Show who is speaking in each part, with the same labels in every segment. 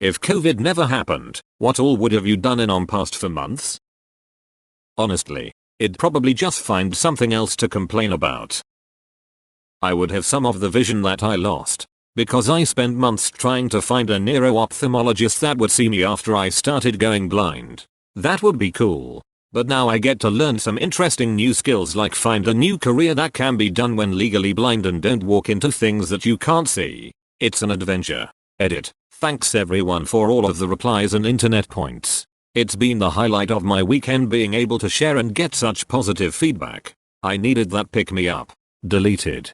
Speaker 1: If COVID never happened, what all would have you done in past for months? Honestly, I'd probably just find something else to complain about. I would have some of the vision that I lost, because I spent months trying to find a neuro-ophthalmologist that would see me after I started going blind. That would be cool. But now I get to learn some interesting new skills like find a new career that can be done when legally blind and don't walk into things that you can't see. It's an adventure. Edit. Thanks everyone for all of the replies and internet points. It's been the highlight of my weekend being able to share and get such positive feedback. I needed that pick me up. Deleted.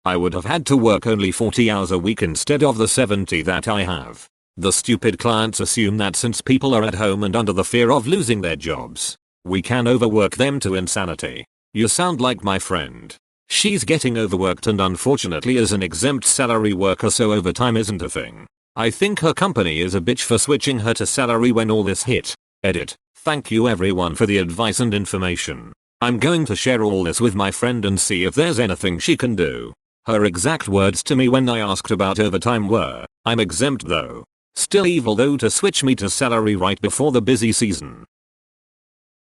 Speaker 1: I would have had to work only 40 hours a week instead of the 70 that I have. The stupid clients assume that since people are at home and under the fear of losing their jobs, we can overwork them to insanity. You sound like my friend. She's getting overworked and unfortunately is an exempt salary worker, so overtime isn't a thing. I think her company is a bitch for switching her to salary when all this hit. Edit. Thank you everyone for the advice and information. I'm going to share all this with my friend and see if there's anything she can do. Her exact words to me when I asked about overtime were, "I'm exempt though. Still evil though to switch me to salary right before the busy season."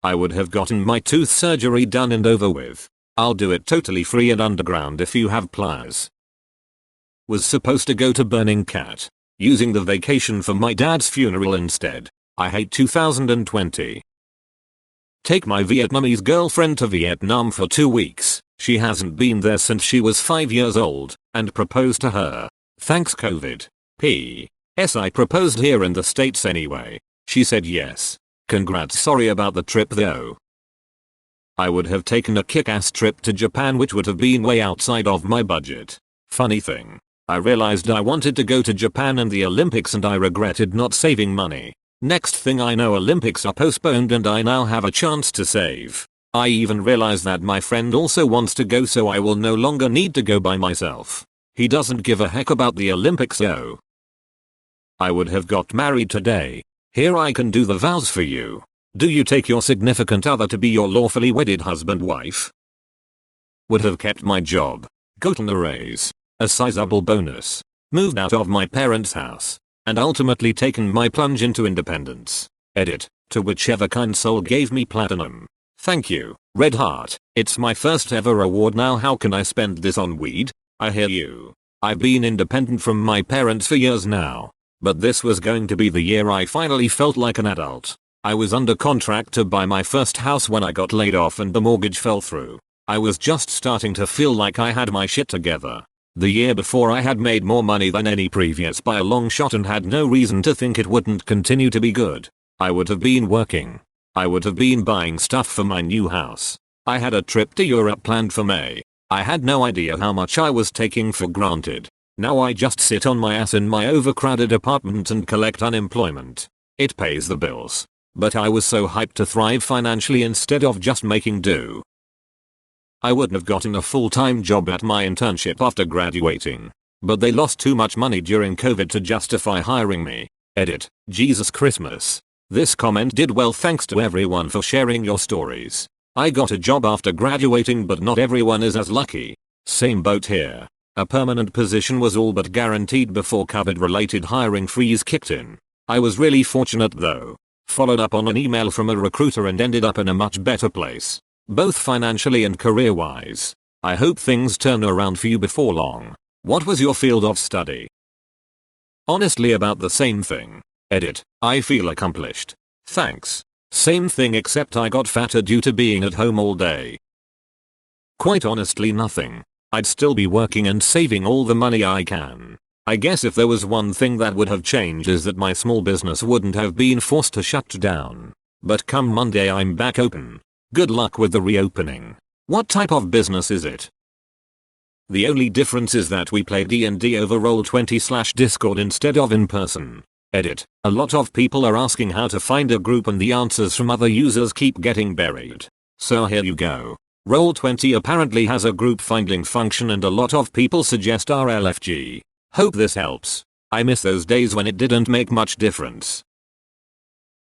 Speaker 1: I would have gotten my tooth surgery done and over with. I'll do it totally free and underground if you have pliers. Was supposed to go to Burning Cat, using the vacation for my dad's funeral instead. I hate 2020. Take my Vietnamese girlfriend to Vietnam for 2 weeks. She hasn't been there since she was 5 years old, and proposed to her. Thanks COVID. P.S. I proposed here in the States anyway. She said yes. Congrats. Sorry about the trip though. I would have taken a kick-ass trip to Japan, which would have been way outside of my budget. Funny thing, I realized I wanted to go to Japan and the Olympics and I regretted not saving money. Next thing I know, Olympics are postponed and I now have a chance to save. I even realized that my friend also wants to go, so I will no longer need to go by myself. He doesn't give a heck about the Olympics though. I would have got married today. Here I can do the vows for you. Do you take your significant other to be your lawfully wedded husband/wife? Would have kept my job, gotten a raise, a sizable bonus, moved out of my parents' house, and ultimately taken my plunge into independence. Edit. To whichever kind soul gave me platinum. Thank you, Red Heart. It's my first ever award now. How can I spend this on weed? I hear you. I've been independent from my parents for years now. But this was going to be the year I finally felt like an adult. I was under contract to buy my first house when I got laid off and the mortgage fell through. I was just starting to feel like I had my shit together. The year before I had made more money than any previous by a long shot and had no reason to think it wouldn't continue to be good. I would have been working. I would have been buying stuff for my new house. I had a trip to Europe planned for May. I had no idea how much I was taking for granted. Now I just sit on my ass in my overcrowded apartment and collect unemployment. It pays the bills. But I was so hyped to thrive financially instead of just making do. I wouldn't have gotten a full-time job at my internship after graduating. But they lost too much money during COVID to justify hiring me. Edit. Jesus Christmas. This comment did well. Thanks to everyone for sharing your stories. I got a job after graduating, but not everyone is as lucky. Same boat here. A permanent position was all but guaranteed before COVID-related hiring freeze kicked in. I was really fortunate though. Followed up on an email from a recruiter and ended up in a much better place. Both financially and career-wise. I hope things turn around for you before long. What was your field of study? Honestly, about the same thing. Edit. I feel accomplished. Thanks. Same thing, except I got fatter due to being at home all day. Quite honestly, nothing. I'd still be working and saving all the money I can. I guess if there was one thing that would have changed is that my small business wouldn't have been forced to shut down. But come Monday I'm back open. Good luck with the reopening. What type of business is it? The only difference is that we play D&D over Roll20/Discord instead of in person. Edit. A lot of people are asking how to find a group and the answers from other users keep getting buried. So here you go. Roll20 apparently has a group finding function and a lot of people suggest RLFG. Hope this helps. I miss those days when it didn't make much difference.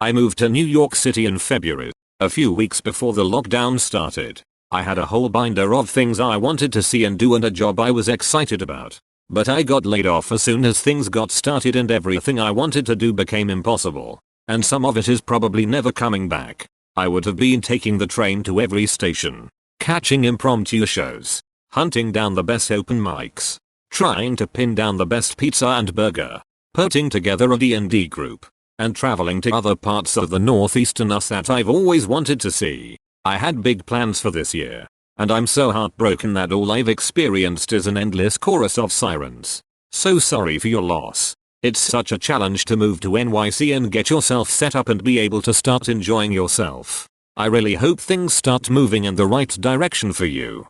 Speaker 1: I moved to New York City in February, a few weeks before the lockdown started. I had a whole binder of things I wanted to see and do and a job I was excited about. But I got laid off as soon as things got started and everything I wanted to do became impossible. And some of it is probably never coming back. I would have been taking the train to every station, catching impromptu shows, hunting down the best open mics, trying to pin down the best pizza and burger, putting together a D&D group, and traveling to other parts of the northeastern US that I've always wanted to see. I had big plans for this year, and I'm so heartbroken that all I've experienced is an endless chorus of sirens. So sorry for your loss. It's such a challenge to move to NYC and get yourself set up and be able to start enjoying yourself. I really hope things start moving in the right direction for you.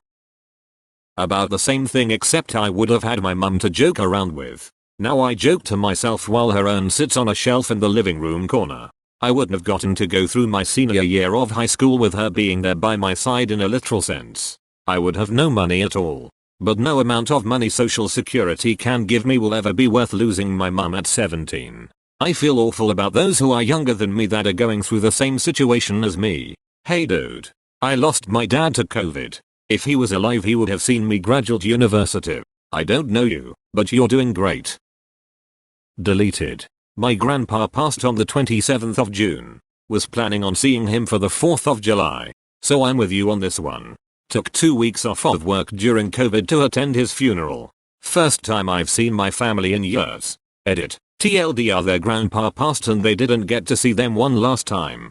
Speaker 1: About the same thing, except I would have had my mum to joke around with. Now I joke to myself while her urn sits on a shelf in the living room corner. I wouldn't have gotten to go through my senior year of high school with her being there by my side in a literal sense. I would have no money at all. But no amount of money Social Security can give me will ever be worth losing my mum at 17. I feel awful about those who are younger than me that are going through the same situation as me. Hey dude. I lost my dad to COVID. If he was alive he would have seen me graduate university. I don't know you, but you're doing great. Deleted. My grandpa passed on the 27th of June. Was planning on seeing him for the 4th of July. So I'm with you on this one. Took 2 weeks off of work during COVID to attend his funeral. First time I've seen my family in years. Edit. TLDR, their grandpa passed and they didn't get to see them one last time.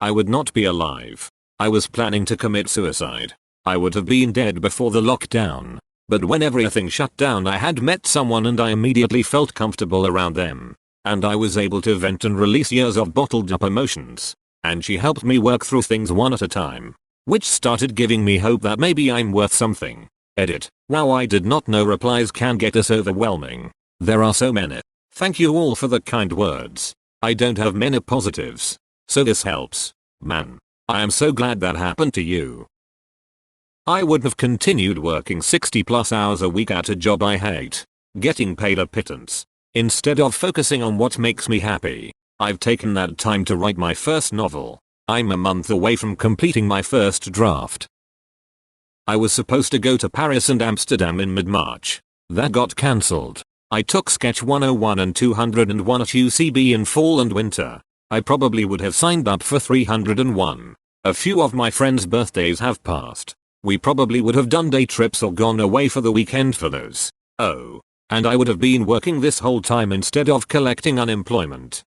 Speaker 1: I would not be alive. I was planning to commit suicide. I would have been dead before the lockdown. But when everything shut down I had met someone and I immediately felt comfortable around them. And I was able to vent and release years of bottled up emotions. And she helped me work through things one at a time. Which started giving me hope that maybe I'm worth something. Edit. Wow, I did not know replies can get this overwhelming. There are so many. Thank you all for the kind words. I don't have many positives. So this helps. Man. I am so glad that happened to you. I would have continued working 60 plus hours a week at a job I hate. Getting paid a pittance. Instead of focusing on what makes me happy. I've taken that time to write my first novel. I'm a month away from completing my first draft. I was supposed to go to Paris and Amsterdam in mid-March. That got cancelled. I took Sketch 101 and 201 at UCB in fall and winter. I probably would have signed up for 301. A few of my friends' birthdays have passed. We probably would have done day trips or gone away for the weekend for those. Oh. And I would have been working this whole time instead of collecting unemployment.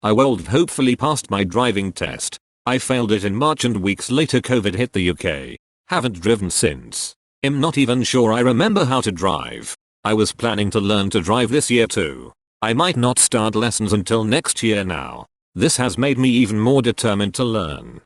Speaker 1: I would have hopefully passed my driving test. I failed it in March and weeks later COVID hit the UK. Haven't driven since. I'm not even sure I remember how to drive. I was planning to learn to drive this year too. I might not start lessons until next year now. This has made me even more determined to learn.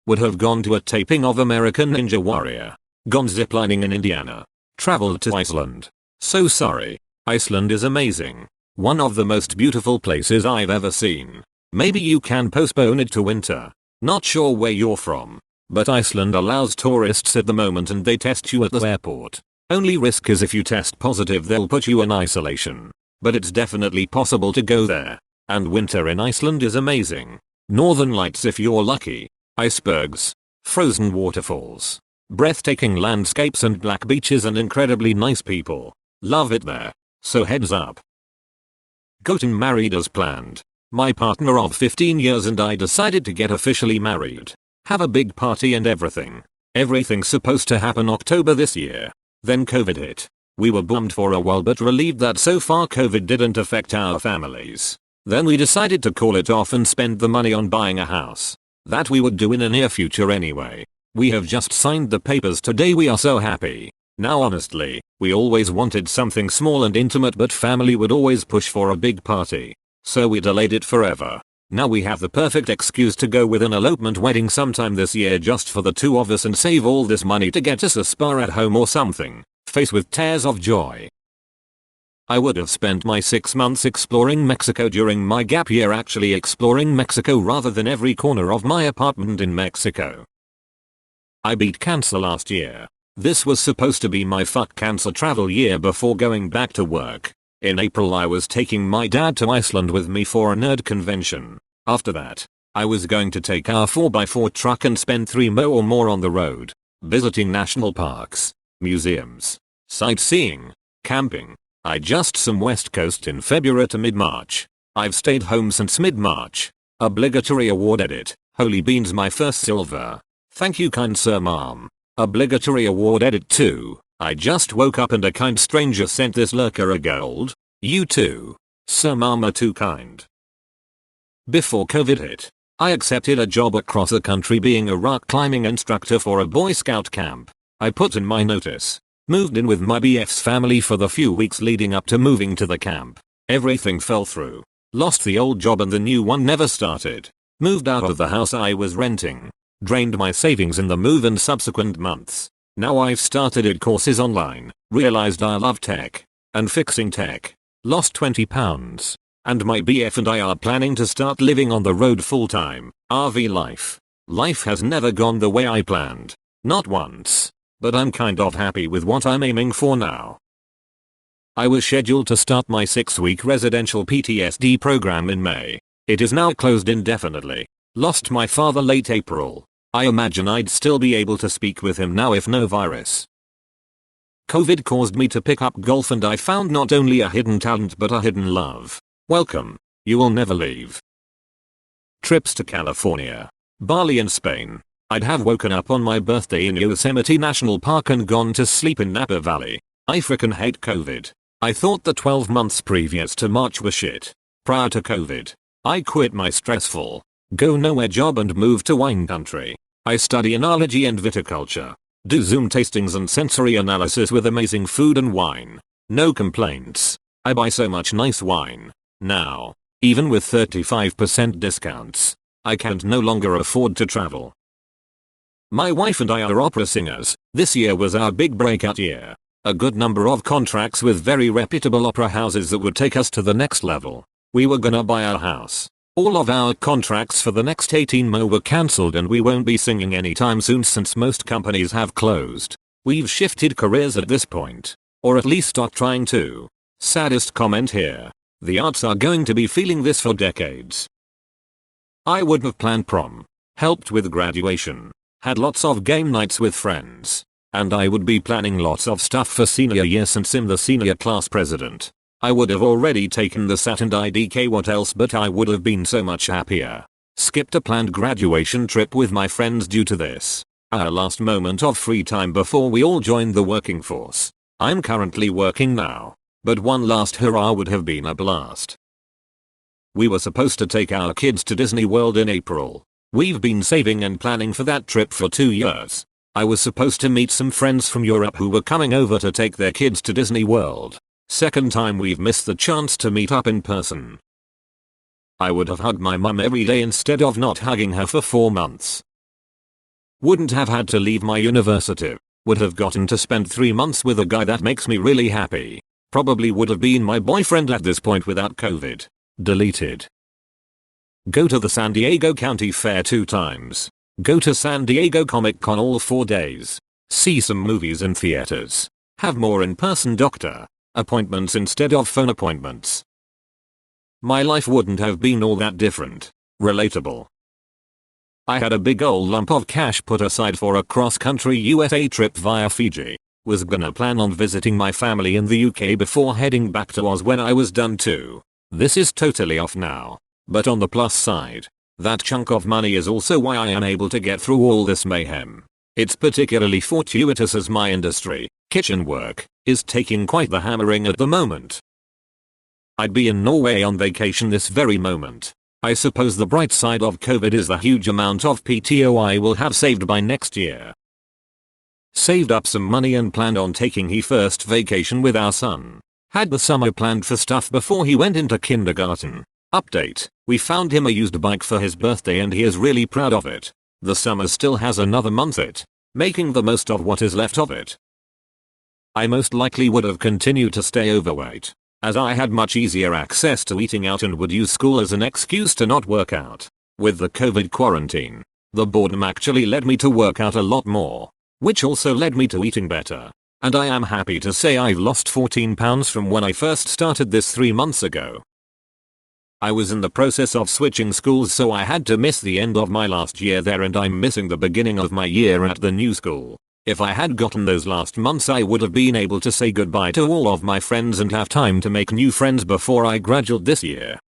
Speaker 1: Would have gone to a taping of American Ninja Warrior. Gone ziplining in Indiana. Traveled to Iceland. So sorry. Iceland is amazing. One of the most beautiful places I've ever seen. Maybe you can postpone it to winter. Not sure where you're from. But Iceland allows tourists at the moment and they test you at the airport. Only risk is if you test positive they'll put you in isolation. But it's definitely possible to go there. And winter in Iceland is amazing. Northern lights if you're lucky. Icebergs. Frozen waterfalls. Breathtaking landscapes and black beaches and incredibly nice people. Love it there. So heads up. Gotten married as planned. My partner of 15 years and I decided to get officially married. Have a big party and everything. Everything's supposed to happen October this year. Then COVID hit. We were bummed for a while but relieved that so far COVID didn't affect our families. Then we decided to call it off and spend the money on buying a house. That we would do in the near future anyway. We have just signed the papers today. We are so happy. Now honestly, we always wanted something small and intimate but family would always push for a big party. So we delayed it forever. Now we have the perfect excuse to go with an elopement wedding sometime this year just for the two of us and save all this money to get us a spa at home or something. Face with tears of joy. I would have spent my 6 months exploring Mexico during my gap year, actually exploring Mexico rather than every corner of my apartment in Mexico. I beat cancer last year. This was supposed to be my fuck cancer travel year before going back to work. In April I was taking my dad to Iceland with me for a nerd convention. After that, I was going to take our 4x4 truck and spend 3 or more on the road, visiting national parks, museums, Sightseeing. Camping. I just some West Coast in February to mid-March. I've stayed home since mid-March. Obligatory award edit. Holy beans, my first silver. Thank you kind sir ma'am. Obligatory award edit 2. I just woke up and a kind stranger sent this lurker a gold. You too. Sir ma'am are too kind. Before COVID hit, I accepted a job across the country being a rock climbing instructor for a Boy Scout camp. I put in my notice. Moved in with my BF's family for the few weeks leading up to moving to the camp. Everything fell through. Lost the old job and the new one never started. Moved out of the house I was renting. Drained my savings in the move and subsequent months. Now I've started courses online. Realized I love tech. And fixing tech. Lost 20 pounds. And my BF and I are planning to start living on the road full time. RV life. Life has never gone the way I planned. Not once. But I'm kind of happy with what I'm aiming for now. I was scheduled to start my 6-week residential PTSD program in May. It is now closed indefinitely. Lost my father late April. I imagine I'd still be able to speak with him now if no virus. COVID caused me to pick up golf and I found not only a hidden talent but a hidden love. Welcome. You will never leave. Trips to California, Bali and Spain. I'd have woken up on my birthday in Yosemite National Park and gone to sleep in Napa Valley. I frickin' hate COVID. I thought the 12 months previous to March were shit. Prior to COVID, I quit my stressful, go nowhere job and moved to wine country. I study enology and viticulture. Do Zoom tastings and sensory analysis with amazing food and wine. No complaints. I buy so much nice wine. Now, even with 35% discounts, I can't no longer afford to travel. My wife and I are opera singers. This year was our big breakout year. A good number of contracts with very reputable opera houses that would take us to the next level. We were gonna buy our house. All of our contracts for the next 18 mo were cancelled and we won't be singing anytime soon since most companies have closed. We've shifted careers at this point. Or at least stopped trying to. Saddest comment here. The arts are going to be feeling this for decades. I would have planned prom. Helped with graduation. Had lots of game nights with friends. And I would be planning lots of stuff for senior year since I'm the senior class president. I would have already taken the SAT and IDK what else but I would have been so much happier. Skipped a planned graduation trip with my friends due to this. Our last moment of free time before we all joined the working force. I'm currently working now. But one last hurrah would have been a blast. We were supposed to take our kids to Disney World in April. We've been saving and planning for that trip for 2 years. I was supposed to meet some friends from Europe who were coming over to take their kids to Disney World. Second time we've missed the chance to meet up in person. I would have hugged my mum every day instead of not hugging her for 4 months. Wouldn't have had to leave my university. Would have gotten to spend 3 months with a guy that makes me really happy. Probably would have been my boyfriend at this point without COVID. Deleted. Go to the San Diego County Fair 2 times. Go to San Diego Comic Con all 4 days. See some movies in theaters. Have more in-person doctor appointments instead of phone appointments. My life wouldn't have been all that different. Relatable. I had a big ol' lump of cash put aside for a cross-country USA trip via Fiji. Was gonna plan on visiting my family in the UK before heading back to Oz when I was done too. This is totally off now. But on the plus side, that chunk of money is also why I am able to get through all this mayhem. It's particularly fortuitous as my industry, kitchen work, is taking quite the hammering at the moment. I'd be in Norway on vacation this very moment. I suppose the bright side of COVID is the huge amount of PTO I will have saved by next year. Saved up some money and planned on taking his first vacation with our son. Had the summer planned for stuff before he went into kindergarten. Update, we found him a used bike for his birthday and he is really proud of it. The summer still has another month it. Making the most of what is left of it. I most likely would have continued to stay overweight, as I had much easier access to eating out and would use school as an excuse to not work out. With the COVID quarantine, the boredom actually led me to work out a lot more, which also led me to eating better. And I am happy to say I've lost 14 pounds from when I first started this 3 months ago. I was in the process of switching schools so I had to miss the end of my last year there and I'm missing the beginning of my year at the new school. If I had gotten those last months, I would have been able to say goodbye to all of my friends and have time to make new friends before I graduate this year.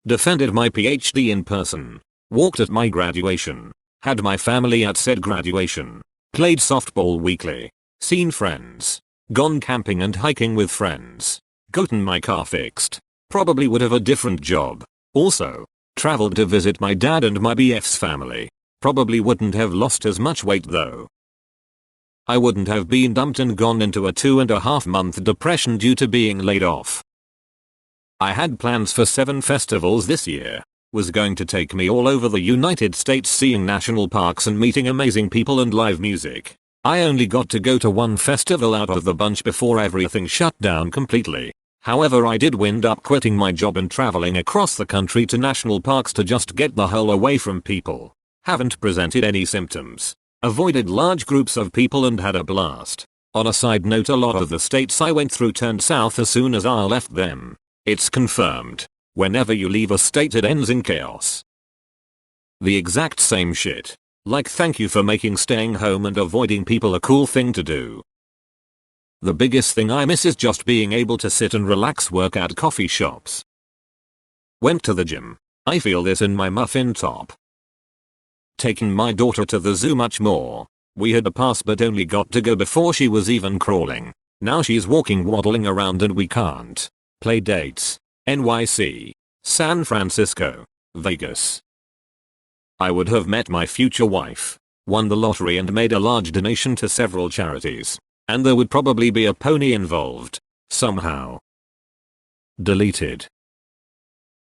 Speaker 1: Defended my PhD in person. Walked at my graduation. Had my family at said graduation. Played softball weekly. Seen friends. Gone camping and hiking with friends. Gotten my car fixed. Probably would have a different job. Also, traveled to visit my dad and my BF's family. Probably wouldn't have lost as much weight though. I wouldn't have been dumped and gone into a 2.5-month depression due to being laid off. I had plans for 7 festivals this year. Was going to take me all over the United States seeing national parks and meeting amazing people and live music. I only got to go to one festival out of the bunch before everything shut down completely. However, I did wind up quitting my job and traveling across the country to national parks to just get the hell away from people. Haven't presented any symptoms. Avoided large groups of people and had a blast. On a side note, a lot of the states I went through turned south as soon as I left them. It's confirmed. Whenever you leave a state, it ends in chaos. The exact same shit. Like, thank you for making staying home and avoiding people a cool thing to do. The biggest thing I miss is just being able to sit and relax, work at coffee shops. Went to the gym. I feel this in my muffin top. Taking my daughter to the zoo much more. We had a pass but only got to go before she was even crawling. Now she's walking, waddling around and we can't. Play dates. NYC. San Francisco. Vegas. I would have met my future wife. Won the lottery and made a large donation to several charities. And there would probably be a pony involved. Somehow. Deleted.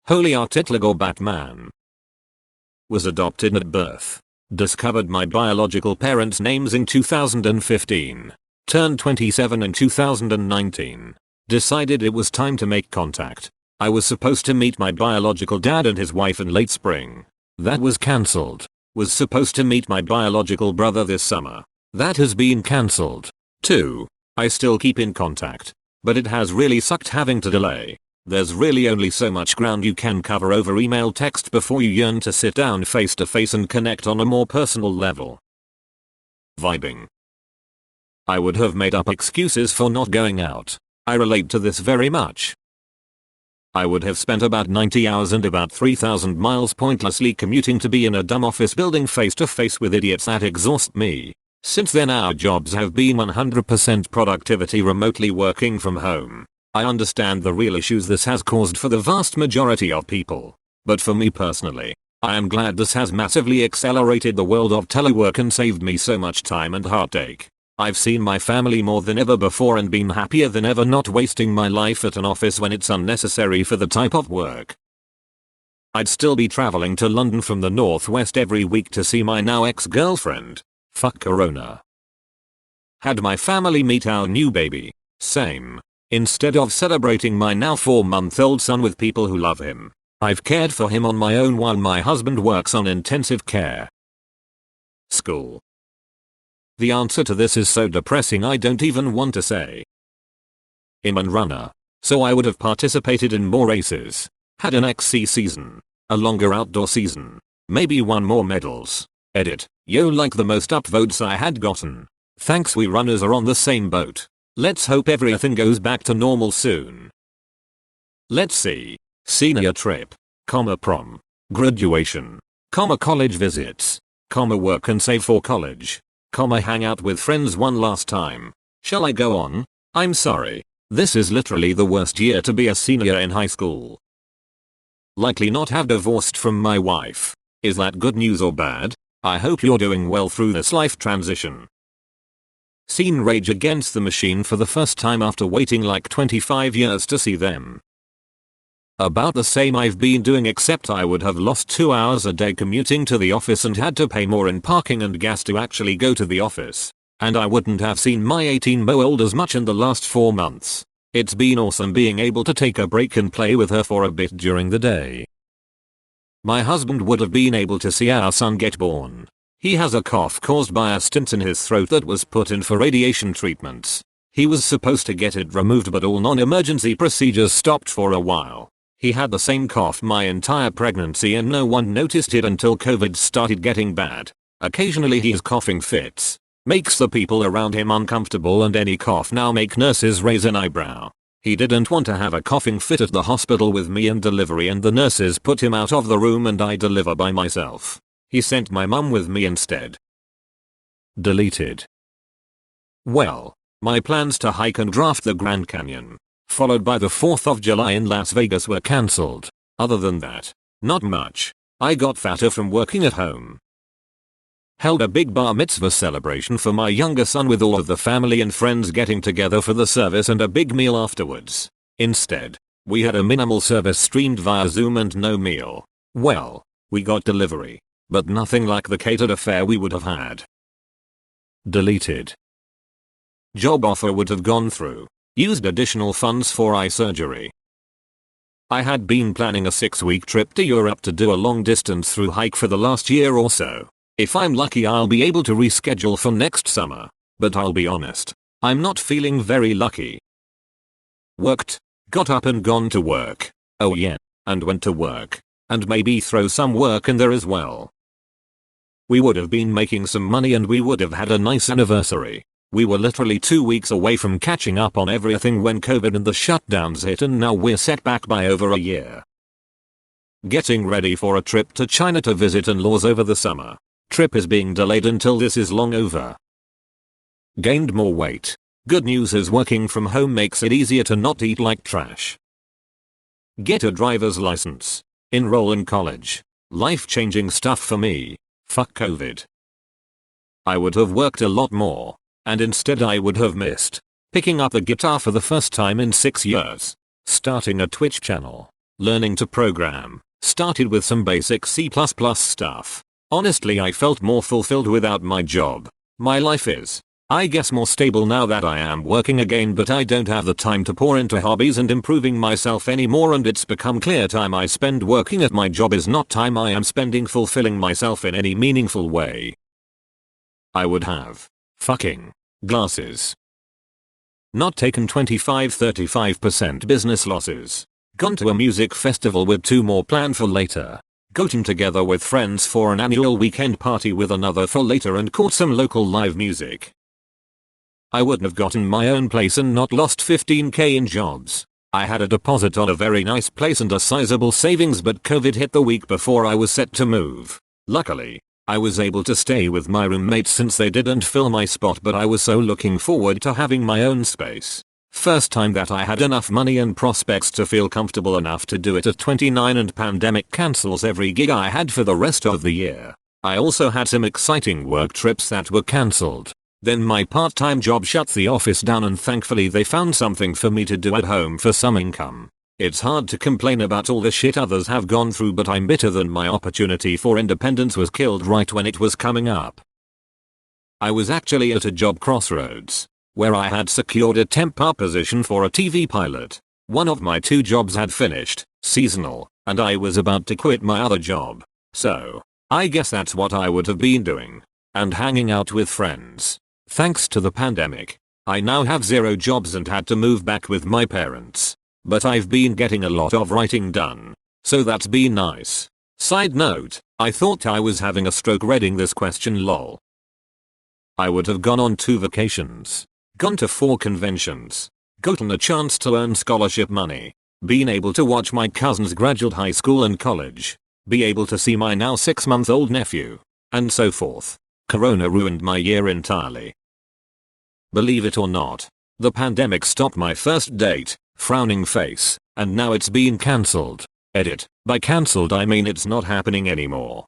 Speaker 1: Holy Artitlago Batman. Was adopted at birth. Discovered my biological parents' names in 2015. Turned 27 in 2019. Decided it was time to make contact. I was supposed to meet my biological dad and his wife in late spring. That was cancelled. Was supposed to meet my biological brother this summer. That has been cancelled. 2. I still keep in contact. But it has really sucked having to delay. There's really only so much ground you can cover over email text before you yearn to sit down face to face and connect on a more personal level. Vibing. I would have made up excuses for not going out. I relate to this very much. I would have spent about 90 hours and about 3,000 miles pointlessly commuting to be in a dumb office building face to face with idiots that exhaust me. Since then our jobs have been 100% productivity, remotely working from home. I understand the real issues this has caused for the vast majority of people. But for me personally, I am glad this has massively accelerated the world of telework and saved me so much time and heartache. I've seen my family more than ever before and been happier than ever not wasting my life at an office when it's unnecessary for the type of work. I'd still be traveling to London from the northwest every week to see my now ex-girlfriend. Fuck Corona. Had my family meet our new baby. Same. Instead of celebrating my now 4-month-old son with people who love him, I've cared for him on my own while my husband works on intensive care. School. The answer to this is so depressing I don't even want to say. I'm a runner, so I would have participated in more races, had an XC season, a longer outdoor season, maybe won more medals. Edit. Yo, like the most upvotes I had gotten. Thanks, we runners are on the same boat. Let's hope everything goes back to normal soon. Let's see. Senior trip, prom, graduation, college visits, work and save for college, hang out with friends one last time. Shall I go on? I'm sorry. This is literally the worst year to be a senior in high school. Likely not have divorced from my wife. Is that good news or bad? I hope you're doing well through this life transition. Seen Rage Against the Machine for the first time after waiting like 25 years to see them. About the same I've been doing, except I would have lost 2 hours a day commuting to the office and had to pay more in parking and gas to actually go to the office. And I wouldn't have seen my 18-month-old as much in the last 4 months. It's been awesome being able to take a break and play with her for a bit during the day. My husband would have been able to see our son get born. He has a cough caused by a stent in his throat that was put in for radiation treatments. He was supposed to get it removed but all non-emergency procedures stopped for a while. He had the same cough my entire pregnancy and no one noticed it until COVID started getting bad. Occasionally he has coughing fits. Makes the people around him uncomfortable, and any cough now make nurses raise an eyebrow. He didn't want to have a coughing fit at the hospital with me in delivery, and the nurses put him out of the room and I deliver by myself. He sent my mum with me instead. Deleted. Well, my plans to hike and draft the Grand Canyon, followed by the 4th of July in Las Vegas, were cancelled. Other than that, not much. I got fatter from working at home. Held a big bar mitzvah celebration for my younger son with all of the family and friends getting together for the service and a big meal afterwards. Instead, we had a minimal service streamed via Zoom and no meal. Well, we got delivery, but nothing like the catered affair we would have had. Deleted. Job offer would have gone through. Used additional funds for eye surgery. I had been planning a 6-week trip to Europe to do a long distance through hike for the last year or so. If I'm lucky, I'll be able to reschedule for next summer, but I'll be honest, I'm not feeling very lucky. Worked, got up and gone to work. Oh yeah, and went to work, and maybe throw some work in there as well. We would have been making some money and we would have had a nice anniversary. We were literally 2 weeks away from catching up on everything when COVID and the shutdowns hit, and now we're set back by over a year. Getting ready for a trip to China to visit in-laws over the summer. Trip is being delayed until this is long over. Gained more weight. Good news is working from home makes it easier to not eat like trash. Get a driver's license. Enroll in college. Life-changing stuff for me. Fuck COVID. I would have worked a lot more, and instead I would have missed picking up the guitar for the first time in 6 years. Starting a Twitch channel. Learning to program. Started with some basic C++ stuff. Honestly, I felt more fulfilled without my job. My life is, I guess, more stable now that I am working again, but I don't have the time to pour into hobbies and improving myself anymore, and it's become clear time I spend working at my job is not time I am spending fulfilling myself in any meaningful way. I would have fucking glasses. Not taken 25-35% business losses. Gone to a music festival with 2 more planned for later. Gotten together with friends for an annual weekend party with another for later, and caught some local live music. I wouldn't have gotten my own place and not lost 15k in jobs. I had a deposit on a very nice place and a sizable savings, but COVID hit the week before I was set to move. Luckily, I was able to stay with my roommates since they didn't fill my spot, but I was so looking forward to having my own space. First time that I had enough money and prospects to feel comfortable enough to do it at 29, and pandemic cancels every gig I had for the rest of the year. I also had some exciting work trips that were cancelled. Then my part-time job shut the office down, and thankfully they found something for me to do at home for some income. It's hard to complain about all the shit others have gone through, but I'm bitter that my opportunity for independence was killed right when it was coming up. I was actually at a job crossroads, where I had secured a temp position for a TV pilot. One of my 2 jobs had finished, seasonal, and I was about to quit my other job. So, I guess that's what I would have been doing. And hanging out with friends. Thanks to the pandemic, I now have 0 jobs and had to move back with my parents. But I've been getting a lot of writing done, so that's been nice. Side note, I thought I was having a stroke reading this question, lol. I would have gone on 2 vacations. Gone to 4 conventions. Gotten a chance to earn scholarship money. Been able to watch my cousins graduate high school and college. Be able to see my now 6-month-old nephew. And so forth. Corona ruined my year entirely. Believe it or not, the pandemic stopped my first date, frowning face, and now it's been cancelled. Edit. By cancelled I mean it's not happening anymore.